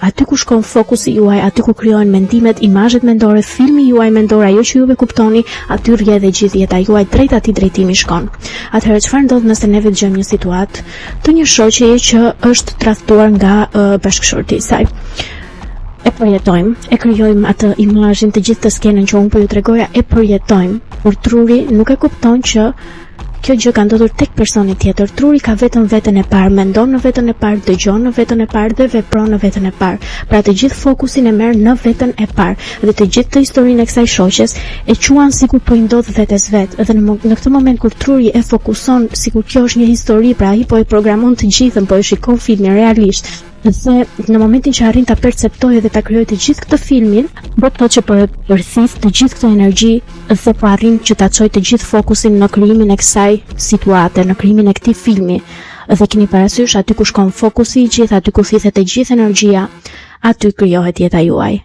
aty ku shkon fokusi juaj, aty ku krijohen mendimet, imazhet mendore, filmi juaj mendor, ajo që juve kuptoni, aty rrjedh dhe gjithë jeta juaj, drejt atij drejtimi shkon. Atëherë çfarë ndodh nëse ne dëgjojmë një situatë të një shoqeje që është tradhtuar nga bashkëshorti i saj? E përjetojmë, e krijojmë atë imazhin, të gjithë të skenën që unë po ju tregoja, e përjetojmë, por truri nuk e kupton që kjo gjë ka ndodhur tek personi tjetër. Truri ka vetëm veten e parë, mendon në veten e parë, dëgjon në veten e parë dhe vepron në veten e parë. Pra të gjithë fokusin e merr në veten e parë dhe të gjithë të historinë e kësaj shoqes e quan sikur po i ndodh vetes vet. Dhe në këtë moment kur truri e fokuson sikur kjo është një histori, pra ai po e programon të gjithën, po e shikon filmin realisht. Dhe në momentin që arrin ta perceptojë dhe ta krijojë të gjithë këtë filmin, do të thotë që po e përthis të gjithë këtë energji dhe po arrin që ta çojë të gjithë fokusin në krijimin e kësaj situate, në krijimin e këtij filmi. Dhe keni parasysh, aty ku shkon fokusi i gjithë, aty ku thithet e gjithë energjia, aty krijohet jeta juaj.